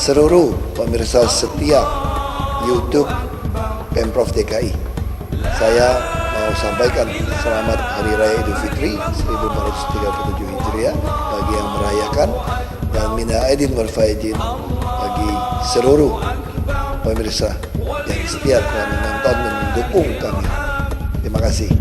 seluruh pemirsa setiap YouTube Pemprov DKI. Saya mau sampaikan selamat Hari Raya Idul Fitri 1437 Hijriah bagi yang merayakan, dan minal aidin wal faizin bagi seluruh pemirsa yang setia telah menonton dan mendukung kami. Terima kasih.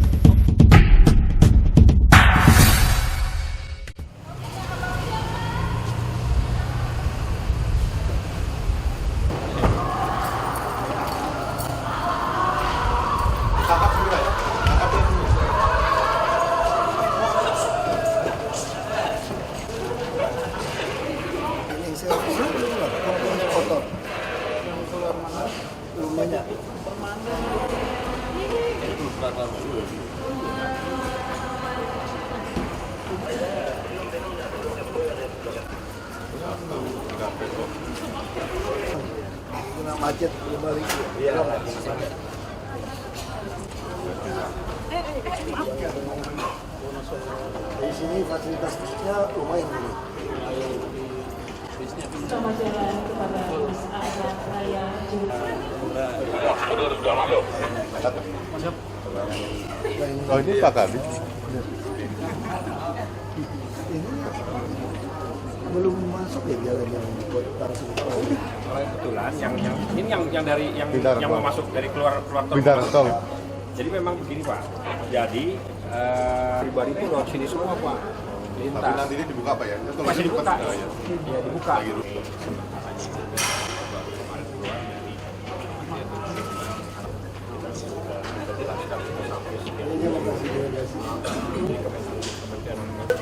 Macet kembali. Di sini fasilitasnya lumayan ini. Selamat jalan kepada Mas Ahmad Raya. Oh, ini Pak Kadis. Ini belum masuk ya jalan yang buat taruh sini. Kebetulan yang dari yang mau masuk dari keluar tol. Bintang tol. Jadi memang begini Pak. Jadi pribadi itu lewat sini semua Pak. Lintas. Tapi nanti ini dibuka Pak ya? Masih dibuka. Ya dibuka.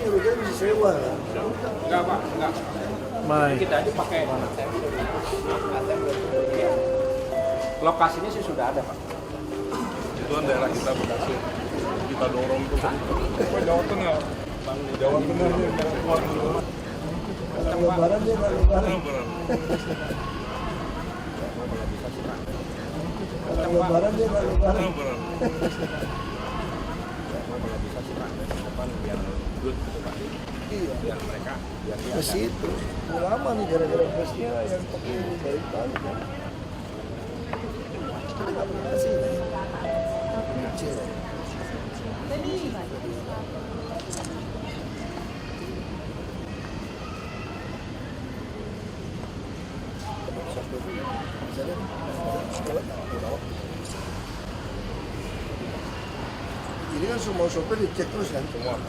Ini udah bisa sewa kan? Enggak Pak, enggak. Kita aja pakai lokasinya sih sudah ada Pak. Itu kan daerah kita Bekasi. Kita dorong ke Jawa Tengah. Jawa Tengah ini keluar dulu. Lebaran dia nggak lebaran. Lebaran dia nggak lebaran. Iya. Biar mereka Ke situ. Lama nih gara-gara busnya yang pakai dari Bali kan. Kita nggak pernah kasih. Kecil. Ini kan semua sopir dicek terus kan? Semua.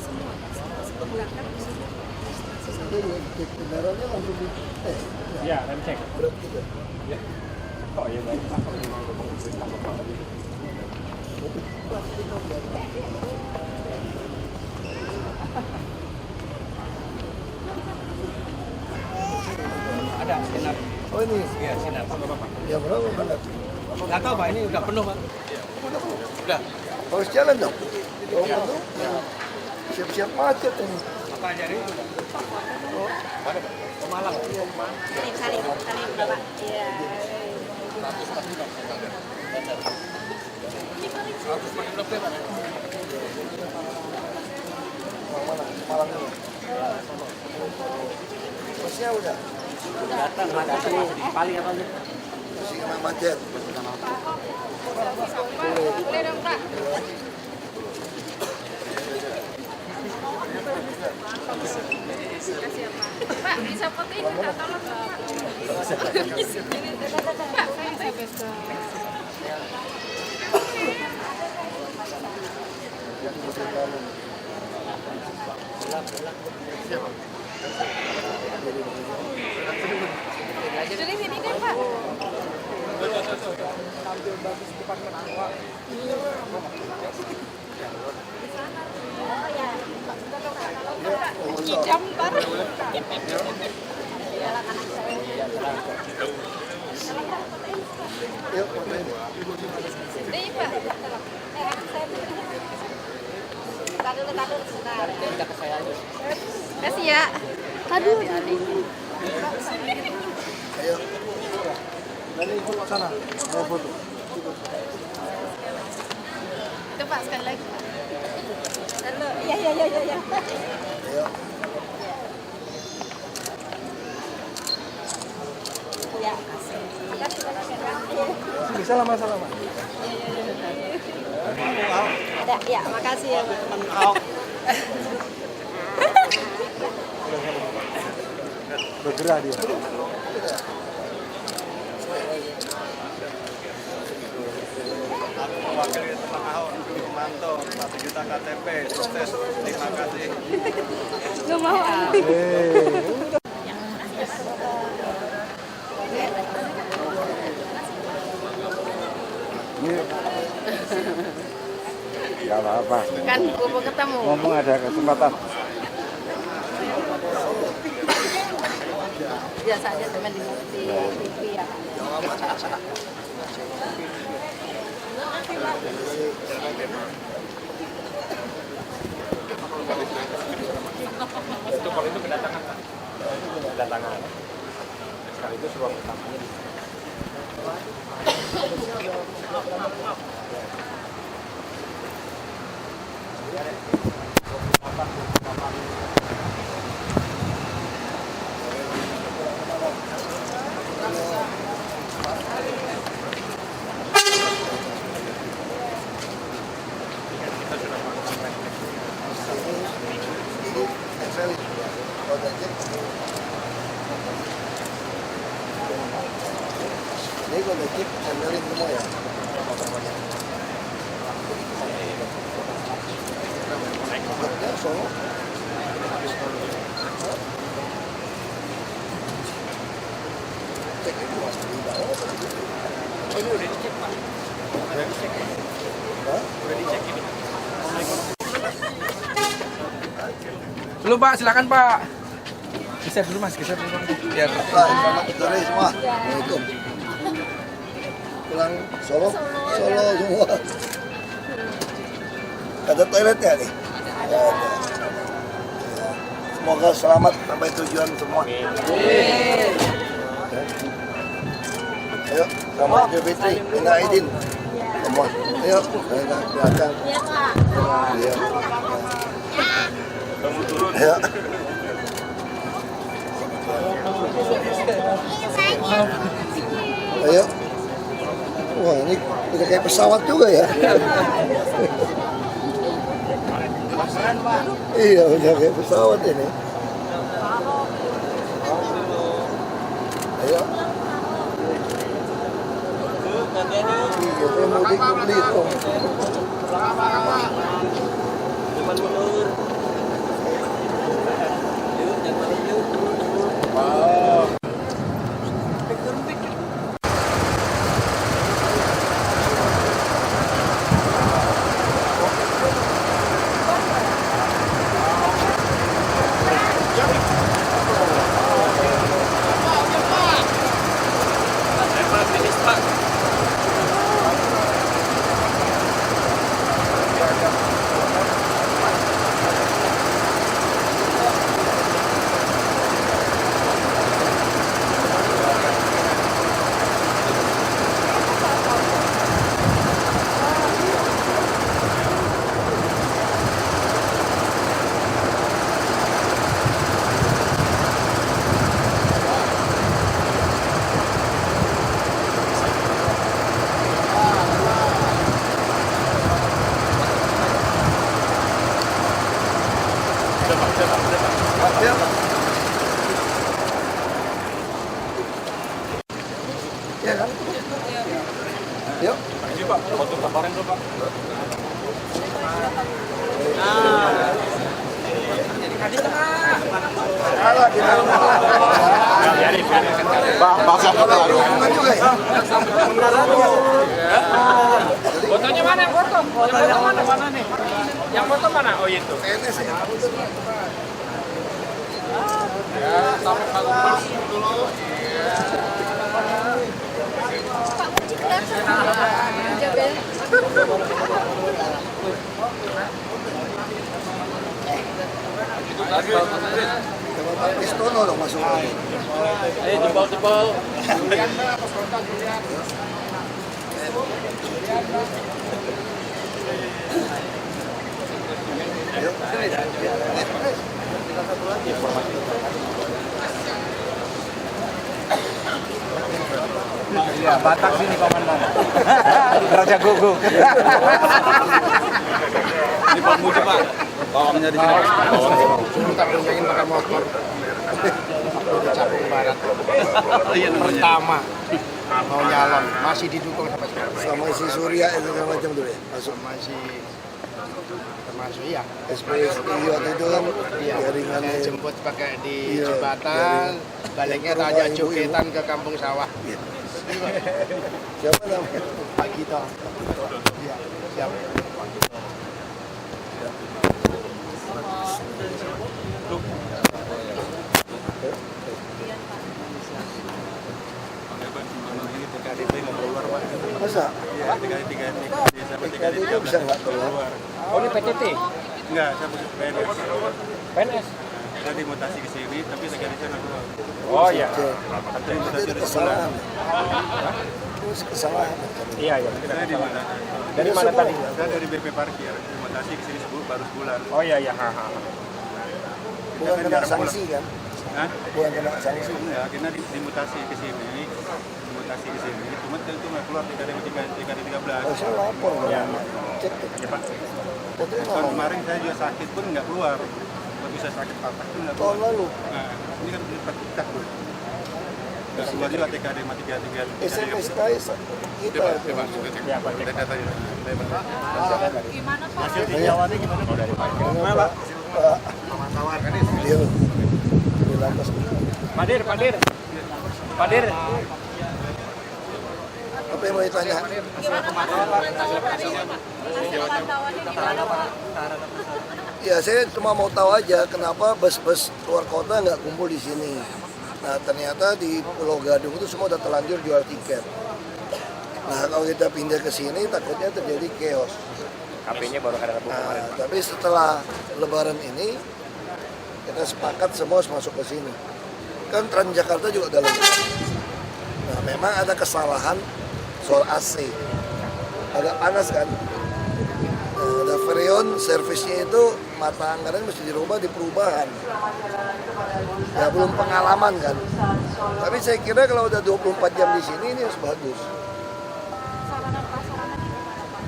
Cek kendaraannya langsung di ya rem cek. berat juga. Ya. Oh iya baik Pak. Ada sinar. Oh ini? Iya sinar. Ya berapa banget? Nggak tahu Pak, ini udah penuh Pak. Udah. Harus jalan dong? Oh betul? Siap-siap macet ini. Apa jadi? Oh, mana Pak? Pemalang. Salim Bapak. Iya. Mana? Malam ini? Bosnya udah? Datang, paling apa sih? Masih kena macet. Boleh dong Pak. Kasih ya Pak. Pak bisa foto ini minta tolong Pak. Pak saya bisa betul. Dari sini kan Pak. Tampil bagus depan menangwa. Kidam Pak. Yuk, fotoin. Ini Pak. Tahan dulu sebentar. Kita ke saya aja. Kasih ya. Aduh. Ayo. Dari ibu ke sana, mau foto. Itu Pak sekali lagi. Halo. Iya. Ayo. salam, salam. Ada, ya, makasih ya Pak. Bergerak dia. Mewakili teman Ahok, Manto, 1 juta KTP, sukses, terima kasih. Nggak mau. Gak apa-apa. Kan gue ketemu. Ngomong ada kesempatan. Biasa aja teman di TV ya. Itu kalau itu kedatangan Pak. Kedatangan. Sekali itu ruang utamanya di sana. Ini kalau cek tempelin semua ya. Ya, Solo. Cek itu mas di bawah. Oh ini udah dicek Pak. Udah dicek. Udah dicek ini. Dulu Pak, silakan Pak. Geser dulu Mas, geser dulu Mas. Biar. Selamat sore semua. Assalamualaikum. Pulang Solo? Solo semua. Ada toiletnya nih? Ada. Semoga selamat sampai tujuan semua. Ayo, selamat Idul Fitri, minal aidin. Semua. Ayo, belakang. Iya Pak. Iya. Ayo. Ayo. Wah, ini udah kayak pesawat juga ya. Iya, udah kayak pesawat ini. Ayo. Iya, saya mudik beli itu. Ya kan? Yuk. Ini Pak, foto kemarin dulu Pak. Salah di dalam. Pak, pasang foto lagi. Juga ya? Fotonya mana yang foto? Yang foto mana nih? Yang foto mana? Oh itu. PNS ya? Ya, sampai kalau dulu. Pak Muji kelihatan. Jaga. Sama Pak Pistono dong masuk. Ayo jempol-jempol. Yuk. Iya, Batak sini komandan. Raja Gogo. Ini Pak Muji Pak, bawangnya di sini. Kita pengen pakai motor. Cakung Barat. Pertama mau nyalon, masih didukung sampai sekarang. Sama si Surya itu segala macam dulu ya. Masuk Masih termasuk ya. SPSI waktu itu kan Iya, jaringannya. saya jemput pakai di Iya, jembatan, baliknya Rumah tajak ibu-ibu. jogetan ke kampung sawah. Siapa namanya? Pak Gito. Iya, siap. Masa? Iya, 3 PKD itu bisa nggak keluar? Oh, ini PTT? Enggak, saya bukan PNS. PNS? Saya dimutasi ke sini, tapi saya di sana keluar. Oh iya. Nanti ada kesalahan. Terus kesalahan. Iya, iya. Saya di mana? Dari mana tadi? Saya dari BP Parkir, dimutasi ke sini baru sebulan. Oh iya, iya. Bukan kena sanksi kan? Hah? Bukan kena sanksi. Enggak, akhirnya dimutasi ke sini. Dimutasi ke sini, cuma itu nggak keluar TKD 13. Oh, saya lapor kan? Cek tuh. Ya Pak, Itu tahun namanya. kemarin saya juga sakit pun nggak keluar. Nggak bisa sakit patah pun nggak Tahun keluar. lalu. Nah, ini kan praktik tuh. Nggak keluar juga TKD mati 33. SMS kita Ya, Pak. Gimana Pak? Gimana Pak? Pak. Dia di lantas. Padir. Padir. Apa yang mau ditanya? Gimana Pak? Pantauan hari ini Pak? Hasil pantauannya gimana Pak? Ya saya cuma mau tahu aja kenapa bus-bus luar kota nggak kumpul di sini. Nah ternyata di Pulau Gadung itu semua udah terlanjur jual tiket. Nah kalau kita pindah ke sini takutnya terjadi chaos. KP-nya baru hari Rabu kemarin. Nah, tapi setelah Lebaran ini kita sepakat semua harus masuk ke sini. Kan Transjakarta juga udah lengkap. Nah memang ada kesalahan soal AC. Agak panas kan. Nah, ada freon servisnya itu mata anggaran mesti dirubah di perubahan. Ya belum pengalaman kan. Tapi saya kira kalau udah 24 jam di sini ini harus bagus. Sarana prasarana gimana Pak?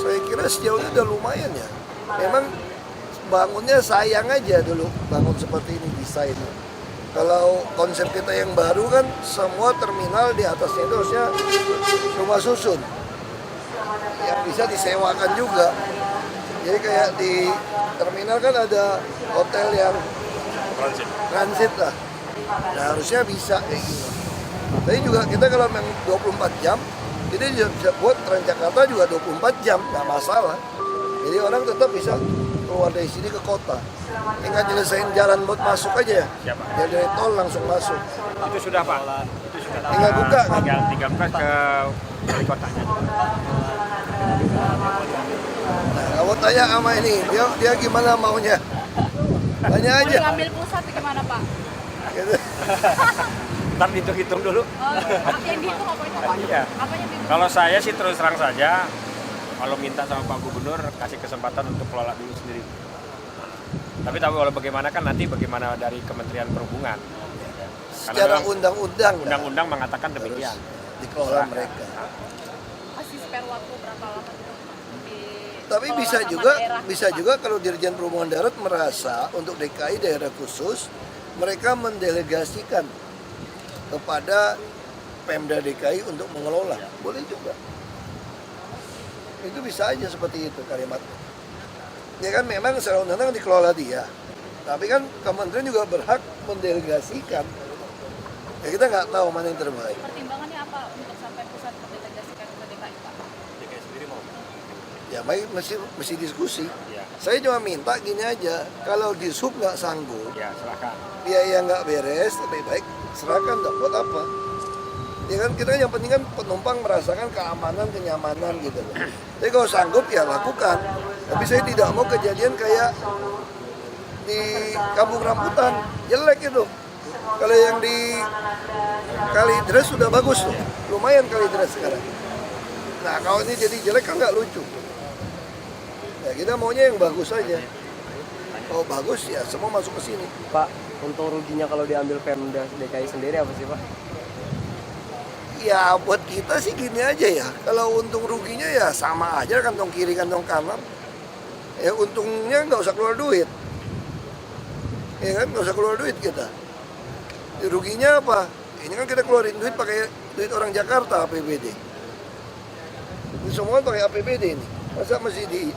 Saya kira sejauh ini udah lumayan ya. Memang bangunnya sayang aja dulu bangun seperti ini desainnya. Kalau konsep kita yang baru kan semua terminal di atasnya itu harusnya rumah susun yang bisa disewakan juga. Jadi kayak di terminal kan ada hotel yang transit lah. Nah harusnya bisa kayak gitu. Tapi juga kita kalau memang 24 jam, kita bisa buat Transjakarta juga 24 jam, nggak masalah. Jadi orang tetap bisa keluar dari sini ke kota. Tinggal nyelesain jalan buat masuk aja ya. Siapa? Dari tol langsung masuk. Itu sudah Pak. Itu sudah. Tinggal buka kan? Tinggal buka ke wali kotanya. Nah, kamu tanya sama ini, dia gimana maunya? Tanya Mau aja. diambil pusat gimana Pak? Gitu. Ntar dihitung dulu. Apa yang dihitung apa itu Pak? Iya. Apa yang dihitung? Kalau saya sih terus terang saja, kalau minta sama Pak Gubernur kasih kesempatan untuk kelola dulu sendiri. Tapi walau bagaimana kan nanti bagaimana dari Kementerian Perhubungan. Secara undang-undang Undang-undang mengatakan demikian. dikelola mereka. Kasih spare waktu berapa lama gitu? Tapi bisa juga kalau Dirjen Perhubungan Darat merasa untuk DKI daerah khusus mereka mendelegasikan kepada Pemda DKI untuk mengelola. Boleh juga. Itu bisa aja seperti itu kalimatnya. Ya kan memang secara undang-undang dikelola dia. Tapi kan kementerian juga berhak mendelegasikan. Ya kita nggak tahu mana yang terbaik. Pertimbangannya apa untuk sampai pusat mendelegasikan ke DKI Pak? Ya baik mesti diskusi. Ya, Saya cuma minta gini aja, kalau di sub nggak sanggup, ya silakan. biaya nggak beres, lebih baik serahkan dong. Buat apa? Ya kan kita yang penting kan penumpang merasakan keamanan, kenyamanan gitu loh. Tapi kalau sanggup ya lakukan. Tapi saya tidak mau kejadian kayak di Kampung Rambutan, jelek itu. Kalau yang di Kalideres sudah bagus tuh, lumayan Kalideres sekarang. Nah kalau ini jadi jelek kan nggak lucu. Ya kita maunya yang bagus aja. Kalau bagus ya semua masuk ke sini. Pak, untung ruginya kalau diambil Pemda DKI sendiri apa sih Pak? Ya buat kita sih gini aja ya. Kalau untung ruginya ya sama aja, kantong kiri kantong kanan. Ya untungnya nggak usah keluar duit. Ya kan, nggak usah keluar duit kita. Ya, ruginya apa? Ini kan kita keluarin duit pakai duit orang Jakarta, APBD. Ini semua pakai APBD ini. Masa masih di...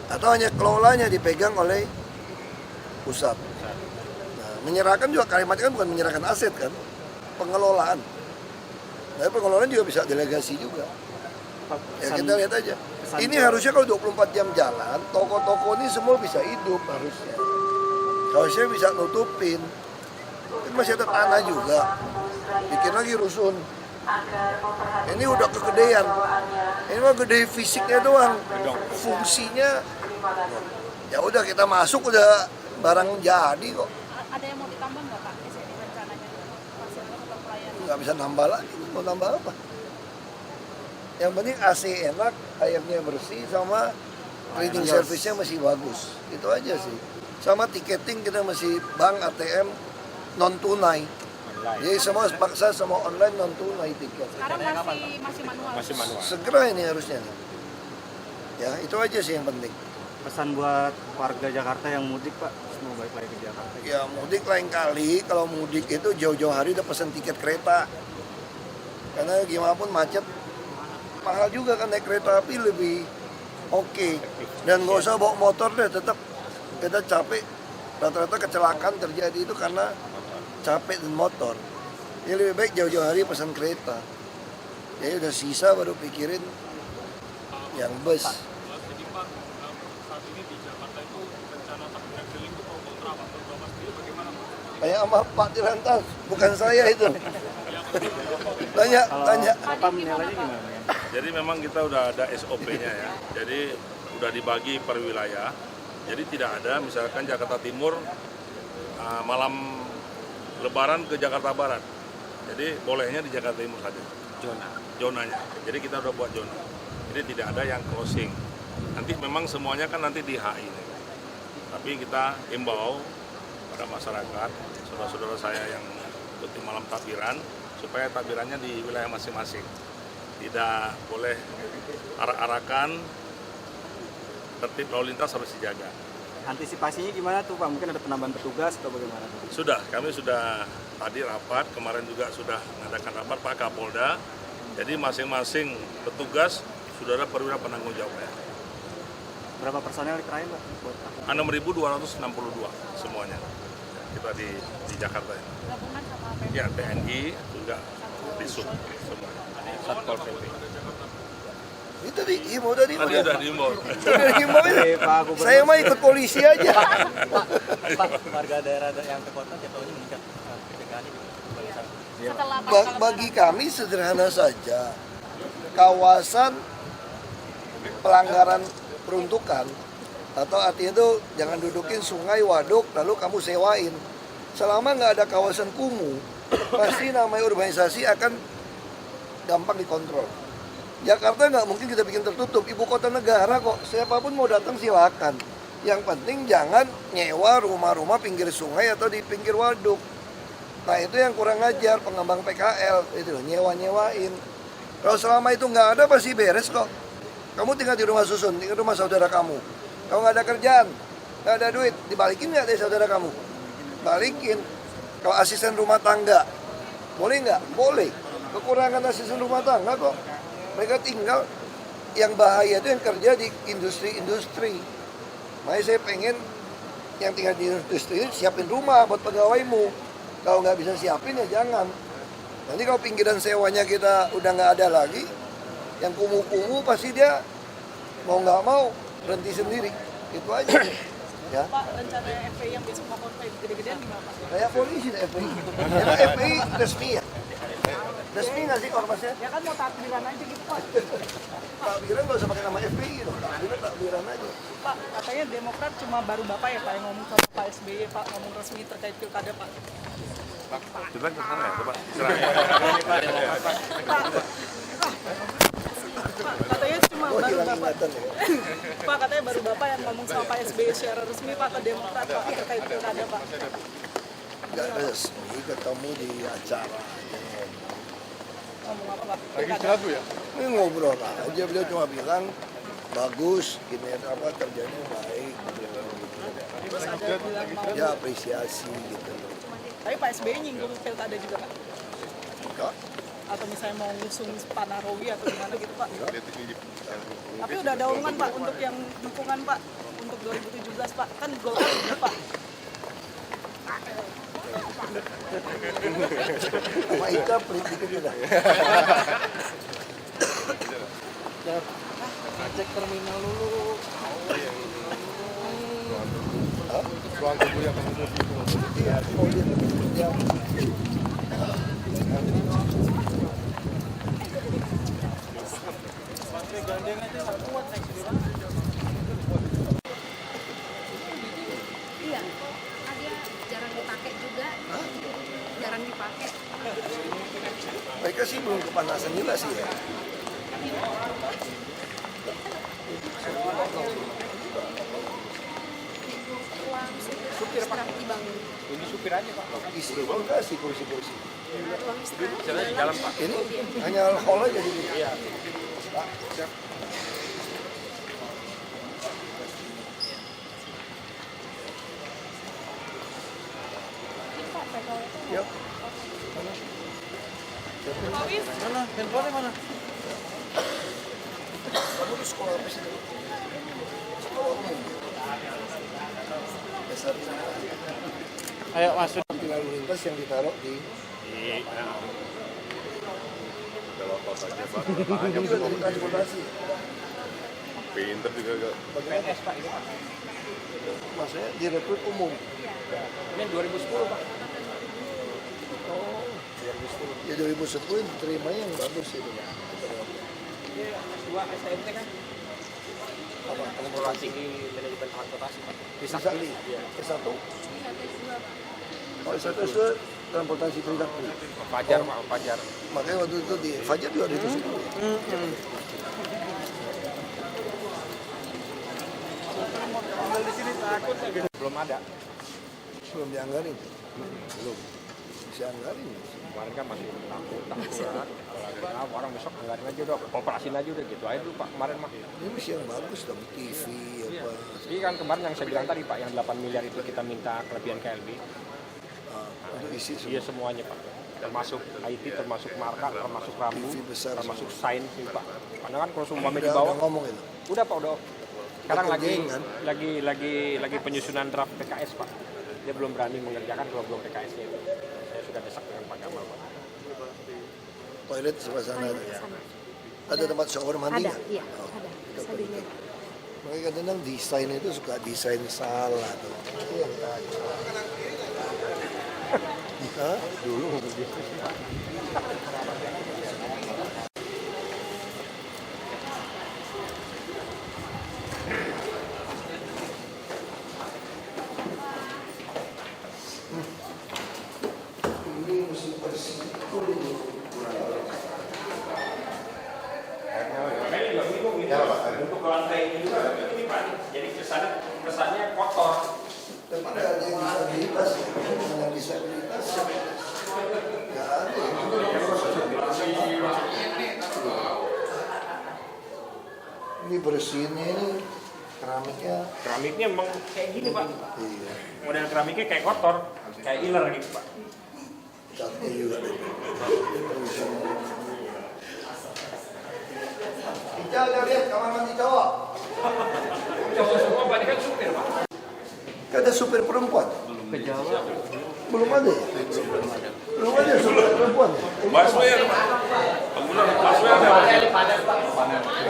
Atau hanya kelolanya dipegang oleh pusat. Nah, menyerahkan juga kalimatnya kan bukan menyerahkan aset kan, pengelolaan. Nah, pengelolaan juga bisa delegasi juga. Ya kita lihat aja. Ini harusnya kalau 24 jam jalan, toko-toko ini semua bisa hidup harusnya. Harusnya bisa nutupin. Ini masih ada tanah juga. Bikin lagi rusun. Ini udah kegedean. Ini mah gede fisiknya doang. Fungsinya ya udah kita masuk udah barang jadi kok. Ada yang mau ditambah nggak Pak di sini rencananya? Fasilitas atau pelayanan? Nggak bisa nambah lagi. Mau nambah apa? Yang penting AC enak, airnya bersih, sama cleaning service-nya masih bagus. Itu aja sih. Sama tiketing kita masih bank, ATM, non tunai. Jadi semua paksa sama online non tunai tiket. Sekarang masih manual. Masih manual. Segera ini harusnya. Ya itu aja sih yang penting. Pesan buat warga Jakarta yang mudik Pak, semua balik lagi ke Jakarta. Ya mudik lain kali, kalau mudik itu jauh-jauh hari udah pesan tiket kereta. Karena gimana pun macet, mahal juga kan naik kereta api lebih oke. Dan nggak usah bawa motor deh, tetap kita capek. Rata-rata kecelakaan terjadi itu karena capek dan motor. Jadi lebih baik jauh-jauh hari pesan kereta. Jadi udah sisa baru pikirin yang bus. Jadi Pak, saat ini di Jakarta itu rencana takbiran keliling itu pro kontra Pak, Bapak sendiri bagaimana Pak? Kayak sama Pak Dirlantas, bukan saya itu. Tanya. Bapak menilainya gimana? Jadi memang kita udah ada SOP-nya ya. Jadi udah dibagi per wilayah. Jadi tidak ada misalkan Jakarta Timur malam Lebaran ke Jakarta Barat. Jadi bolehnya di Jakarta Timur saja. Zonanya. Jadi kita udah buat zona. Jadi tidak ada yang crossing. Nanti memang semuanya kan nanti di HI. Tapi kita imbau pada masyarakat, saudara-saudara saya yang ikuti malam takbiran, supaya takbirannya di wilayah masing-masing. Tidak boleh arak-arakan, tertib lalu lintas harus dijaga. Antisipasinya gimana tuh Pak? Mungkin ada penambahan petugas atau bagaimana? Sudah, kami sudah tadi rapat, kemarin juga sudah mengadakan rapat Pak Kapolda. Jadi masing-masing petugas sudah ada perwira penanggung jawabnya. Berapa personel dikerahkan Pak? 6.262 semuanya. Kita di Jakarta ini. Gabungan sama apa? Ya, TNI juga di sub semua. Satpol PP. Itu di himbau tadi. Tadi udah diimbau. Udah himbau ini. Pak Gubernur. Saya mah ikut polisi aja. Pak, warga daerah yang ke kota jatuhnya meningkat pencegahan itu. Setelah Bagi kami sederhana saja. Kawasan pelanggaran peruntukan atau artinya itu jangan dudukin sungai, waduk, lalu kamu sewain. Selama nggak ada kawasan kumuh, pasti namanya urbanisasi akan gampang dikontrol. Jakarta nggak mungkin kita bikin tertutup, ibu kota negara kok, siapapun mau datang silakan. Yang penting jangan nyewa rumah-rumah pinggir sungai atau di pinggir waduk. Nah itu yang kurang ajar pengembang PKL, itu nyewa-nyewain. Kalau selama itu nggak ada pasti beres kok. Kamu tinggal di rumah susun, tinggal di rumah saudara kamu. Kalau nggak ada kerjaan, nggak ada duit, dibalikin nggak dari saudara kamu? Balikin. Kalau asisten rumah tangga, boleh nggak? Boleh. Kekurangan asisten rumah tangga kok. Mereka tinggal, yang bahaya itu yang kerja di industri-industri. Makanya saya pengen yang tinggal di industri ini siapin rumah buat pegawaimu. Kalau nggak bisa siapin ya jangan. Nanti kalau pinggiran sewanya kita udah nggak ada lagi, yang kumuh-kumuh pasti dia mau nggak mau berhenti sendiri. Itu aja. Ya. Pak, rencana FPI yang besok mau konvoy gede-gedean gimana Pak? Kayak polisi deh FPI. Karena FPI resmi ya. Resmi nggak sih ormasnya? Ya kan mau takbiran aja gitu Pak. Takbiran nggak usah pakai nama FPI loh. Takbiran aja. Pak, katanya Demokrat cuma baru Bapak ya Pak yang ngomong sama Pak SBY, Pak ngomong resmi terkait pilkada Pak. Kita ke sana ya, coba. Pak, katanya cuma Oh, baru hilang Bapak. ingatan ya. Pak, katanya baru Bapak yang ngomong sama Pak SBY secara resmi Pak ke Demokrat Pak terkait pilkada Pak. Nggak resmi, ketemu di acara aja ngomong. ngomong apa Pak? Lagi Pilkada. istirahat Bu ya? Ini ngobrol aja, beliau cuma bilang bagus, kinerja kerjanya baik, Terus ada yang bilang mau, ya apresiasi gitu. tapi Pak SBY nyinggung pilkada juga Pak? Enggak, Atau misalnya mau ngusung Pak Narawi atau gimana gitu Pak? Lihat ini. Tapi udah ada omongan Pak untuk yang dukungan Pak untuk 2017 Pak, kan Golkar juga Pak. sama Ika pelit dikit udah. Cek terminal dulu. Ruang tunggu yang kemudian itu. Iya, oh dia. Iya, dia jarang dipakai juga. Jarang dipakai. Mereka sih belum kepanasan juga sih ya. Supir Pak dibangun. Ini supir aja Pak. Istri pun kasih kursi-kursi. Ruang istirahat. Jalan di dalam Pak. Ini hanya hall aja di sini. Iya. Yuk. Mana? Handphonenya mana? Kamu di sekolah apa sih? Sekolah umum. Dasar Ayo masuk. lalu lintas yang ditaruh di Kalau apa saja Pak. itu juga dari transportasi. Pinter juga gak. PNS Pak ini Pak. Maksudnya direkrut umum. Ini 2010 Pak. Ya 2010 diterima yang bagus itu. Ini S2 STMT kan? Apa? Transportasi di manajemen transportasi Pak. Bisa kali. S1. Oh S1 itu transportasi Trisakti. Fajar Pak, Fajar. Makanya waktu itu di Fajar juga ditusuk. Belum ada. Belum dianggarin. Belum. Bisa anggarin. Kemarin kan masih takut berat. Kalau orang besok anggarin aja udah, operasin aja udah gitu aja dulu Pak kemarin mah. Ini misi yang bagus dong, TV apa. Ini kan kemarin yang saya bilang tadi Pak, yang 8 miliar itu kita minta kelebihan KLB. Untuk isi semua. Iya semuanya Pak. Termasuk IT, termasuk marka, termasuk rambu, TV besar termasuk sign sih Pak. Karena kan kalau sumpahnya di Udah bawah, ngomong itu. udah Pak udah. Sekarang Udah lagi kerjain, kan? lagi penyusunan draft PKS Pak. Dia belum berani mengerjakan kalau belum PKS-nya itu. Saya sudah desak dengan Pak Gamal Pak. Toilet sebelah sana. Sana. Ada tempat shower mandi Ada, nggak? iya, Oh, ada. kita Bisa pergi. dilihat. Makanya kadang-kadang desain itu suka desain salah tuh. Itu yang tadi. Hah? Dulu Ini mesti bersih. untuk ke lantai ini juga ini Pak. Jadi kesannya kotor. Tapi nggak ada yang disabilitas ya. Yang disabilitas nggak ada. Ini bersihnya ini keramiknya. Keramiknya memang kayak gini Pak. Iya. Model keramiknya kayak kotor, kayak iler gitu Pak. Catnya juga. Ical, lihat kamar mandi cowok. Cowok semua Pak, ini kan supir Pak. Gak ada supir perempuan. Belum ada ya? Belum ada supir perempuan ya? Busway ada Pak. Bangunan busway ada.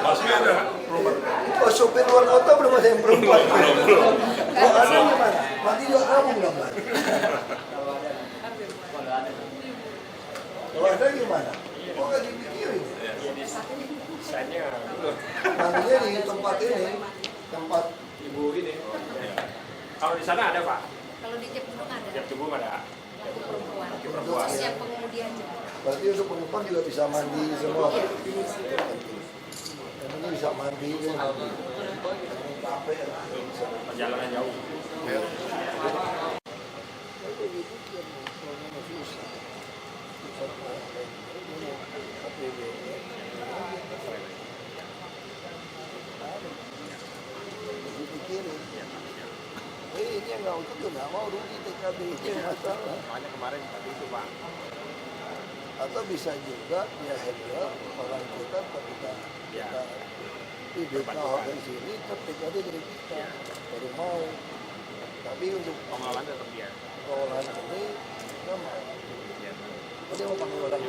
Busway ada. Oh, supir luar kota belum ada yang perempuan. Belum. Oh, ada gimana? Mati juga kamu belum kan? Kalau ada gimana? Oh, nggak dipikirin. Desainnya dulu. Mandinya di tempat ini, tempat Ibu ini. Kalau di sana ada Pak. Kalau di Jep Gunung ada. Tiap tubuh ada. Untuk perempuan. Perempuan. Khusus yang pengemudi aja. berarti untuk penumpang juga bisa mandi semua. Iya. Yang penting bisa mandi kan. Capek. Perjalanan jauh. yang nggak utuh juga nggak mau rugi TKB itu masalah. Makanya kemarin tadi itu Pak. Atau bisa juga dia handle orang kita ketika kita di DKH di sini TKB dari kita baru mau. Tapi untuk Pengelolaan tetap dia. pengelolaan ini kita mau. Jadi mau panggil orang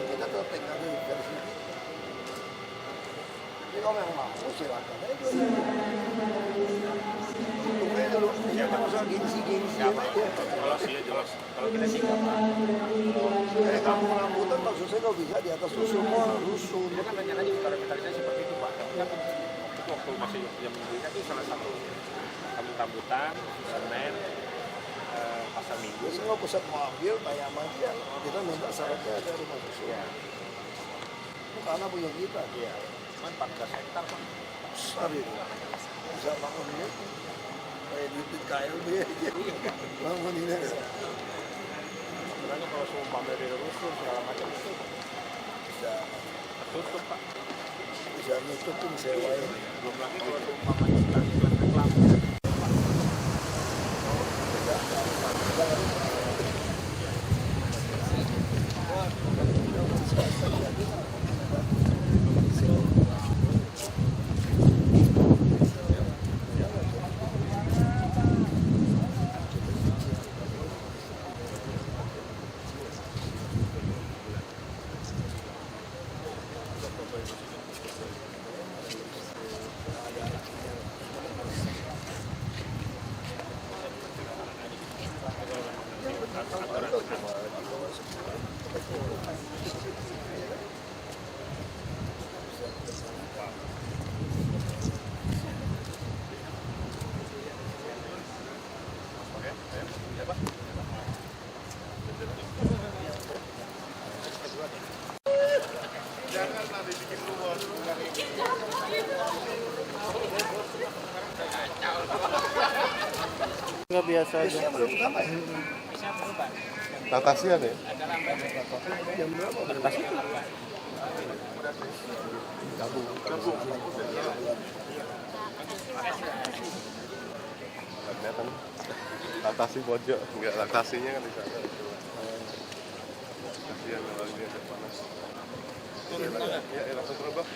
kita ke TKB dari sini. Jadi kalau yang mau silakan aja. Tunggu dulu, siapa masalah gengsi-gengsi aja. Kalau sih jelas. Kalau kita singkat Pak. Kampung rambutan maksud saya kalau bisa di atas itu semua rusun. Itu kan rencananya revitalisasi seperti itu Pak. Kan itu waktu masih yang minggunya itu salah satu kampung rambutan, semen, pasar minggu. Jadi nggak pusat mau ambil, tanya sama dia. Kita minta syaratnya ada rumah susun. Iya. Itu karena punya kita. Iya. Cuman 14 hektar Pak. Besar itu. Bisa bangun ini. Kayak di KLB aja. Bangun ini. Sebenarnya kalau seumpama dari rusun segala macam itu Bisa, tutup Pak. bisa nutupin sewain. Belum lagi kalau seumpamanya iklan reklam. Nggak biasa aja. Biasanya baru pertama ya? Natasian ya? Jam berapa? Kelihatan latasi pojok, enggak latasinya kan di sana. Kasihan kalau ini ada panas. Ya, langsung terobak.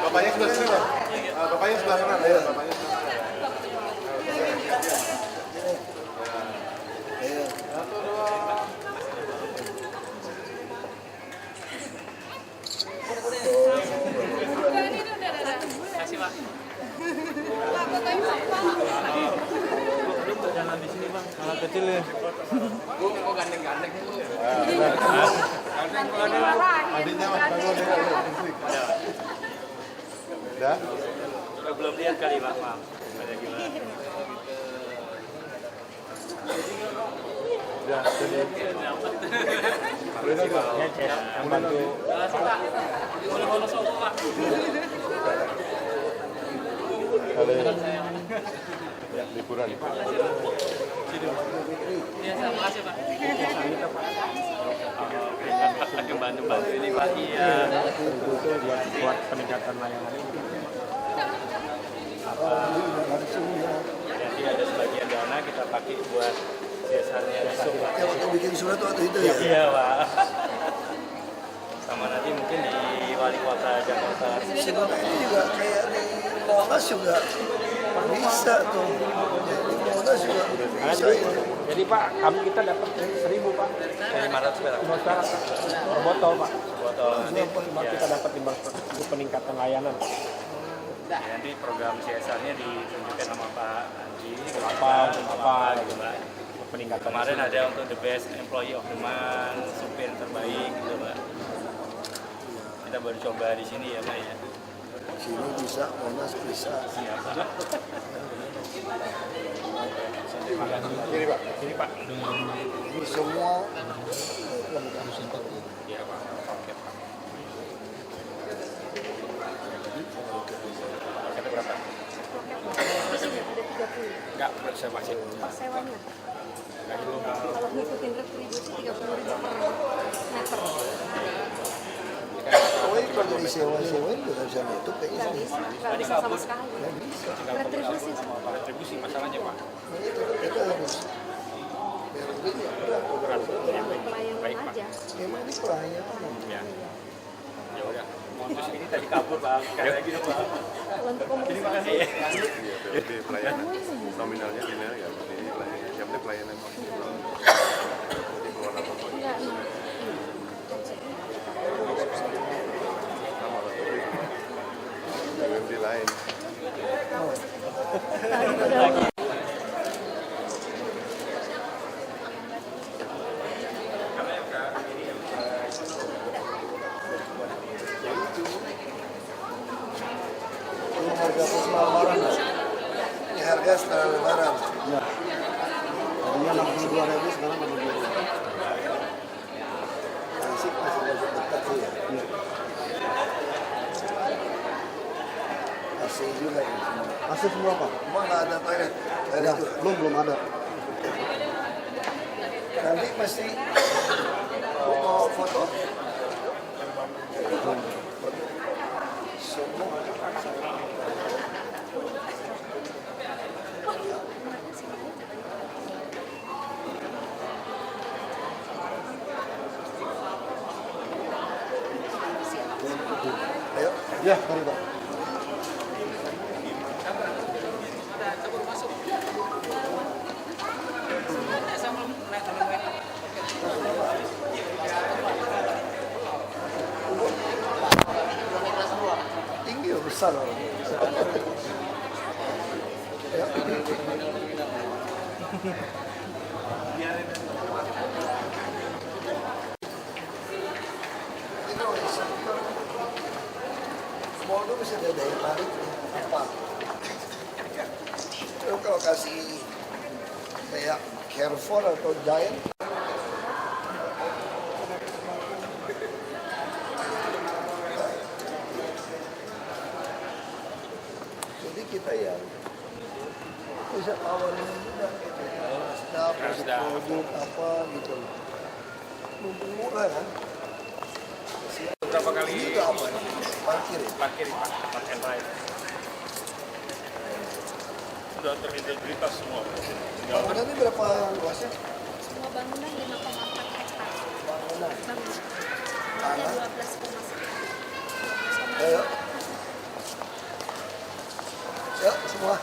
Bapaknya sebelah sini loh. Bapaknya sebelah kanan, ayo bapaknya sebelah kanan. Satu, dua. Kasih Pak. Pak, fotoin Pak. Jalan di sini bang, anak kecil ya. Kok gandeng-gandeng? Adiknya mas bangun ya. Udah? Belum lihat kali Pak, maaf. Gimana? Udah, jadi. Udah Pak. Yang bantu. Halo. Ya, liburan. Biasa, makasih Pak. Bantu-bantu ini Pak. Iya. Itu buat peningkatan layanan ini. Jadi ada sebagian dana kita pakai buat CSR-nya besok Pak. Ya waktu bikin surat waktu itu ya? Iya Pak. Sama nanti mungkin di Wali Kota Jakarta. Sebenarnya ini juga kayak di Monas juga bisa tuh. Di Monas juga bisa itu. Jadi Pak, kita dapat 1.000 Pak. 500 perak. 500 perak per botol Pak. Botol. Nanti kita dapat untuk peningkatan layanan. Ya, nanti program CSR-nya ditunjukkan sama Pak Anji. Apa gitu Pak. Peningkatan. Kemarin ada untuk the best employee of the month, supir terbaik gitu Pak. Kita baru coba di sini ya Pak ya. Sini bisa, Monas bisa. Siap Pak. Ini Pak. Ini Pak. Ini semua Iya Pak. Oke Pak. Enggak, sewa sih. Sewanya. Enggak itu. Kalau ngikutin retribusi 30.000 per meter. Oh, ini kalau disewa-sewain juga bisa nutup kayaknya. Nggak bisa sama sekali. Retribusi. Retribusi masalahnya Pak. Nah, itu harus biar duit ya berat. Pelayanan aja. Memang ini pelayanan. Ya. Ya udah. Terus ini tadi kabur Pak. Sekali lagi dong Pak. Kalau untuk komunikasi. Jadi pelayanan nominalnya gini ya, yang penting pelayanan. Jadi keluar apa? Enggak. Sama lah BUMD lain. Ini harga setelah lebaran. Ini harga setelah lebaran. Ya. Tadinya 62.000, sekarang 62.000. Masih dekat sih ya. Masih juga ini semua. Masih semua Pak? Cuma nggak ada toilet. Ya, belum ada. Nanti mesti mau foto. Semua. Ayo. Ya, mari Pak. Tinggi loh, besar loh. Ya. Mall itu bisa ada daya tarik apa? Lo kalau kasih kayak Carrefour atau Giant, jadi kita ya bisa tawarin juga produk apa gitu. Mumpung murah kan? Berapa kali Ini juga apa? Parkir ya? parkir Pak? Park and ride. Sudah terintegritas semua. Bangunan ini berapa luasnya? Semua bangunan 5,4 hektar. Bangunan. Bangunan. Tanah. Ada 12,1. Ayo. Ya, semua.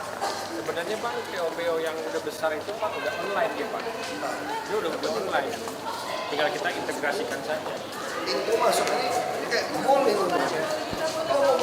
Sebenarnya Pak, PO-PO yang udah besar itu Pak udah online ya Pak. Dia udah online. Tinggal kita integrasikan saja. Itu masuk ini kayak mall itu. Oh,